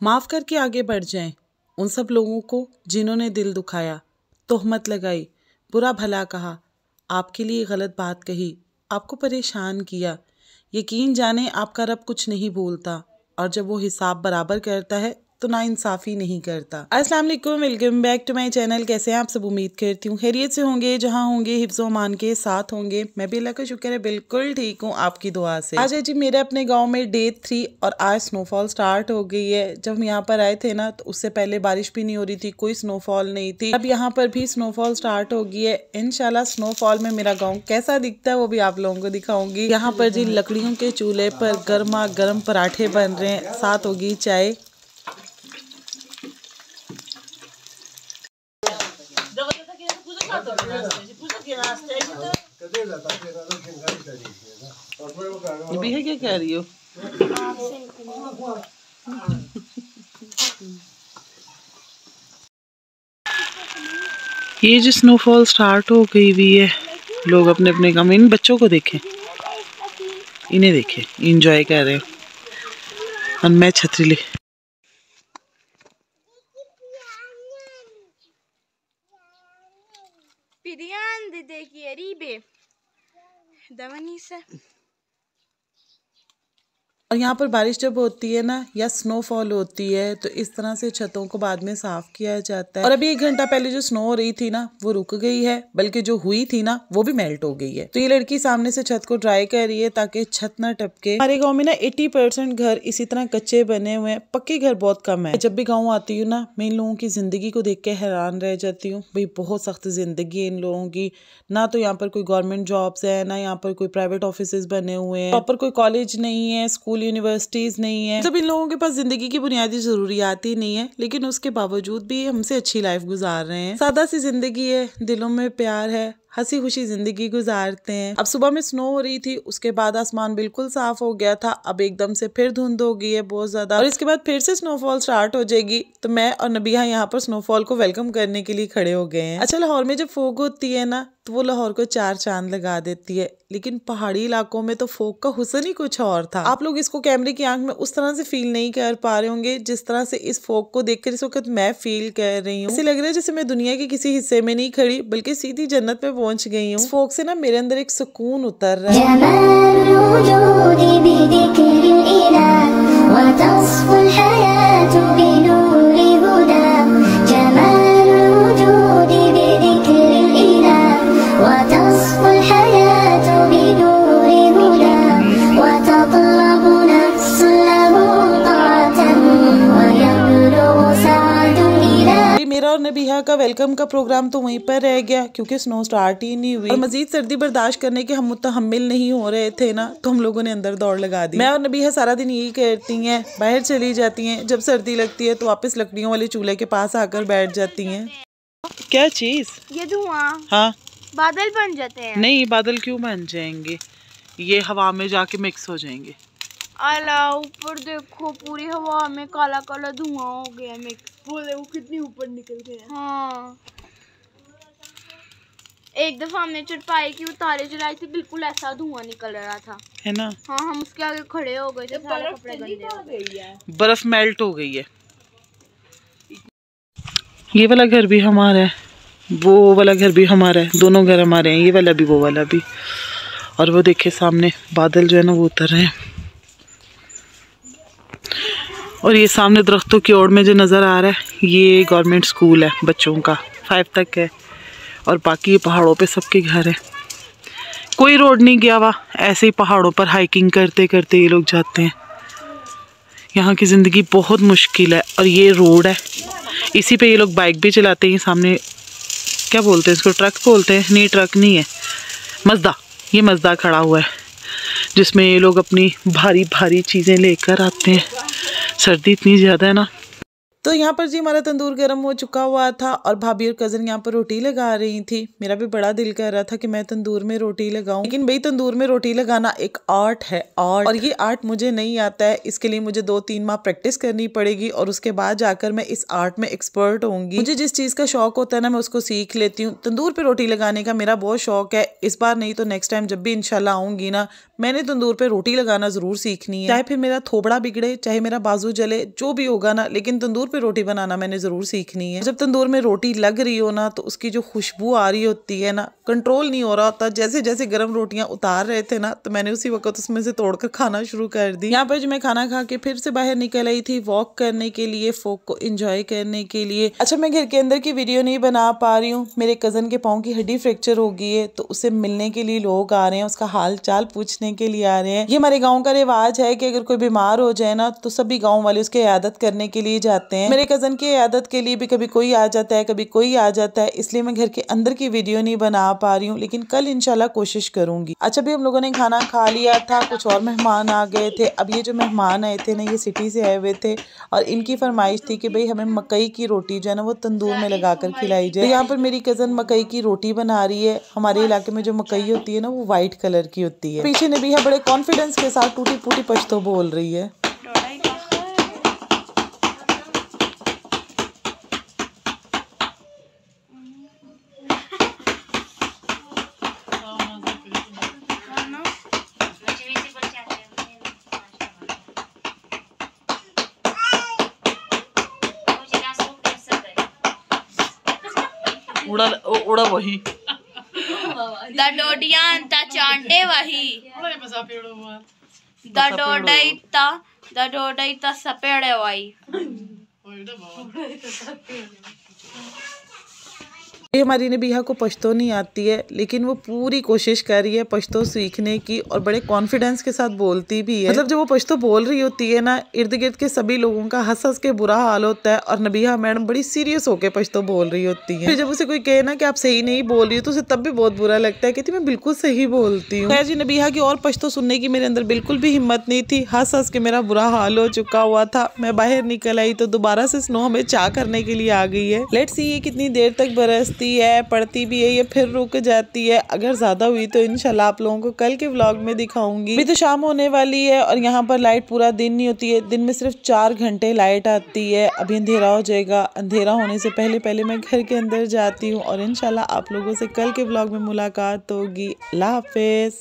माफ़ करके आगे बढ़ जाएं उन सब लोगों को जिन्होंने दिल दुखाया, तोहमत लगाई, बुरा भला कहा, आपके लिए गलत बात कही, आपको परेशान किया। यकीन जाने आपका रब कुछ नहीं भूलता, और जब वो हिसाब बराबर करता है तो नाइंसाफ़ी नहीं करता। अस्सलाम वालेकुम, welcome back to my channel. कैसे हैं आप सब? उम्मीद करती हूँ खैरियत से होंगे, जहाँ होंगे हिफ्ज़ व अमान के साथ होंगे। मैं भी अल्लाह का शुक्र है बिल्कुल ठीक हूँ आपकी दुआ से। आज है जी मेरे अपने गांव में डे 3 और आज स्नोफॉल स्टार्ट हो गई है। जब हम यहाँ पर आए थे ना तो उससे पहले बारिश भी नहीं हो रही थी, कोई स्नोफॉल नहीं थी। अब यहाँ पर भी स्नोफॉल स्टार्ट हो गई है। इंशाल्लाह स्नोफॉल में मेरा गाँव कैसा दिखता है वो भी आप लोगों को दिखाऊंगी। यहाँ पर जी लकड़ियों के चूल्हे पर गर्मा गर्म पराठे बन रहे हैं, साथ होगी चाय। है क्या कह रही हो? ये जो स्नोफॉल स्टार्ट हो गई हुई है, लोग अपने अपने काम। इन बच्चों को देखें, इन्हें देखें, इंजॉय कर रहे हैं। और मैं छतरी ले देखिए रीबे दवनी से। और यहाँ पर बारिश जब होती है ना या स्नोफॉल होती है तो इस तरह से छतों को बाद में साफ किया जाता है। और अभी 1 घंटा पहले जो स्नो हो रही थी ना वो रुक गई है, बल्कि जो हुई थी ना वो भी मेल्ट हो गई है। तो ये लड़की सामने से छत को ड्राई कर रही है ताकि छत ना टपके। हमारे गाँव में ना 80% घर इसी तरह कच्चे बने हुए हैं, पक्के घर बहुत कम है। जब भी गाँव आती हूँ ना मैं इन लोगों की जिंदगी को देख के हैरान रह जाती हूँ। भाई बहुत सख्त जिंदगी है इन लोगों की। ना तो यहाँ पर कोई गवर्नमेंट जॉब्स है, ना यहाँ पर कोई प्राइवेट ऑफिस बने हुए हैं, प्रॉपर कोई कॉलेज नहीं है, स्कूल यूनिवर्सिटीज नहीं है। मतलब इन लोगों के पास जिंदगी की बुनियादी जरूरियात ही नहीं है, लेकिन उसके बावजूद भी हमसे अच्छी लाइफ गुजार रहे हैं। सादा सी जिंदगी है, दिलों में प्यार है, हंसी खुशी जिंदगी गुजारते हैं। अब सुबह में स्नो हो रही थी, उसके बाद आसमान बिल्कुल साफ हो गया था। अब एकदम से फिर धुंध हो गई है बहुत ज्यादा, और इसके बाद फिर से स्नोफॉल स्टार्ट हो जाएगी। तो मैं और नबिया यहाँ पर स्नोफॉल को वेलकम करने के लिए खड़े हो गए हैं। अच्छा, लाहौर में जब फोग होती है ना तो वो लाहौर को 4 चांद लगा देती है, लेकिन पहाड़ी इलाकों में तो फोग का हुस्न ही कुछ और था। आप लोग इसको कैमरे की आंख में उस तरह से फील नहीं कर पा रहे होंगे जिस तरह से इस फोग को देखकर इस वक्त मैं फील कर रही हूँ। ऐसे लग रहा है जैसे मैं दुनिया के किसी हिस्से में नहीं खड़ी बल्कि सीधी जन्नत में पहुंच गई हूँ। इस फोग से ना मेरे अंदर एक सुकून उतर रहा है। मेरा और नबिहा का वेलकम का प्रोग्राम तो वहीं पर रह गया क्योंकि स्नो स्टार्ट ही नहीं हुई और मजीद सर्दी बर्दाश्त करने के हम मुतहम्मिल नहीं हो रहे थे ना, तो हम लोगों ने अंदर दौड़ लगा दी। मैं और नबिहा सारा दिन यही करती हैं, बाहर चली जाती हैं, जब सर्दी लगती है तो वापस लकड़ियों वाले चूल्हे के पास आकर बैठ जाती हैं। क्या चीज? ये धुआं। हाँ, बादल बन जाते हैं। नहीं, बादल क्यों बन जाएंगे, ये हवा में जाके मिक्स हो जाएंगे। अल्लाह, ऊपर देखो पूरी हवा में काला काला धुआं हो गया मिक्स। वो देखो कितनी ऊपर निकल गया। हाँ, एक दफा हमने चरपाई की उतारे जलाई थी, बिल्कुल ऐसा धुआं निकल रहा था, है ना। हाँ, हम उसके आगे खड़े हो गए थे, सारे कपड़े गंदे हो गए। बर्फ मेल्ट हो गई है। ये वाला घर भी हमारा है, वो वाला घर भी हमारा है, दोनों घर हमारे हैं, ये वाला भी वो वाला भी। और वो देखे सामने बादल जो है ना वो उतर रहे हैं। और ये सामने दरख्तों की ओर में जो नज़र आ रहा है ये गवर्नमेंट स्कूल है, बच्चों का 5 तक है। और बाकी ये पहाड़ों पे सबके घर है, कोई रोड नहीं गया हुआ, ऐसे ही पहाड़ों पर हाइकिंग करते करते ये लोग जाते हैं। यहाँ की ज़िंदगी बहुत मुश्किल है। और ये रोड है, इसी पे ये लोग बाइक भी चलाते हैं। सामने क्या बोलते हैं इसको, ट्रक बोलते हैं? नहीं, ट्रक नहीं है, मज़दा। ये मज़दा खड़ा हुआ है जिसमें ये लोग अपनी भारी भारी चीज़ें लेकर आते हैं। सर्दी इतनी ज़्यादा है ना, तो यहाँ पर जी हमारा तंदूर गर्म हो चुका हुआ था और भाभी और कजन यहाँ पर रोटी लगा रही थी। मेरा भी बड़ा दिल कर रहा था कि मैं तंदूर में रोटी लगाऊं, लेकिन भाई तंदूर में रोटी लगाना एक आर्ट है, आर्ट। और ये आर्ट मुझे नहीं आता है, इसके लिए मुझे 2-3 माह प्रैक्टिस करनी पड़ेगी और उसके बाद जाकर मैं इस आर्ट में एक्सपर्ट होंगी। मुझे जिस चीज का शौक होता है ना, मैं उसको सीख लेती हूँ। तंदूर पे रोटी लगाने का मेरा बहुत शौक है। इस बार नहीं तो नेक्स्ट टाइम जब भी इंशाल्लाह आऊंगी ना, मैंने तंदूर पे रोटी लगाना जरूर सीखनी है। चाहे फिर मेरा थोबड़ा बिगड़े, चाहे मेरा बाजू जले, जो भी होगा ना, लेकिन तंदूर पे रोटी बनाना मैंने जरूर सीखनी है। जब तंदूर में रोटी लग रही हो ना, तो उसकी जो खुशबू आ रही होती है ना, कंट्रोल नहीं हो रहा होता। जैसे जैसे गर्म रोटियां उतार रहे थे ना, तो मैंने उसी वक्त उसमें से तोड़कर खाना शुरू कर दी। यहाँ पर जो मैं खाना खा के फिर से बाहर निकल आई थी वॉक करने के लिए, फोक को एंजॉय करने के लिए। अच्छा, मैं घर के अंदर की वीडियो नहीं बना पा रही हूँ। मेरे कजन के पाँव की हड्डी फ्रैक्चर हो गई है, तो उससे मिलने के लिए लोग आ रहे हैं, उसका हाल चाल पूछने के लिए आ रहे हैं। ये हमारे गाँव का रिवाज है कि अगर कोई बीमार हो जाए ना, तो सभी गाँव वाले उसकी इयादत करने के लिए जाते हैं। मेरे कजन की इयादत के लिए भी कभी कोई आ जाता है, कभी कोई आ जाता है, इसलिए मैं घर के अंदर की वीडियो नहीं बना पा रही हूँ, लेकिन कल इंशाल्लाह कोशिश करूंगी। अच्छा, भी हम लोगों ने खाना खा लिया था, कुछ और मेहमान आ गए थे। अब ये जो मेहमान आए थे ना, ये सिटी से आए हुए थे और इनकी फरमाइश थी कि भाई हमें मकई की रोटी जो है ना, वो तंदूर में लगाकर खिलाई जाए। तो यहाँ पर मेरी कजन मकई की रोटी बना रही है। हमारे इलाके में जो मकई होती है ना, वो व्हाइट कलर की होती है। पीछे नबीहा बड़े कॉन्फिडेंस के साथ टूटी फूटी पश्तो बोल रही है। उड़ा वही द डोडियां ता चांटे वही द डोडई ता सपेड़े वही। ये हमारी नबीहा को पश्तो नहीं आती है, लेकिन वो पूरी कोशिश कर रही है पश्तो सीखने की और बड़े कॉन्फिडेंस के साथ बोलती भी है। मतलब जब वो पश्तो बोल रही होती है ना, इर्द गिर्द के सभी लोगों का हंस हंस के बुरा हाल होता है और नबीहा मैडम बड़ी सीरियस होकर पश्तो बोल रही होती है। फिर जब उसे कोई कहे ना कि आप सही नहीं बोल रही हो, तो उसे तब भी बहुत बुरा लगता है, कहती मैं बिल्कुल सही बोलती हूँ। खैर जी, नबीहा की और पश्तो सुनने की मेरे अंदर बिल्कुल भी हिम्मत नहीं थी। हंस हंस के मेरा बुरा हाल हो चुका हुआ था। मैं बाहर निकल आई तो दोबारा से स्नो हमें चाह करने के लिए आ गई है। लेट्स सी ये कितनी देर तक बरसती है, पड़ती भी है, ये फिर रुक जाती है। अगर ज्यादा हुई तो इंशाल्लाह आप लोगों को कल के व्लॉग में दिखाऊंगी। अभी तो शाम होने वाली है और यहाँ पर लाइट पूरा दिन नहीं होती है, दिन में सिर्फ 4 घंटे लाइट आती है। अभी अंधेरा हो जाएगा, अंधेरा होने से पहले पहले मैं घर के अंदर जाती हूँ और इंशाल्लाह आप लोगों से कल के व्लॉग में मुलाकात होगी। अल्लाह हाफिज।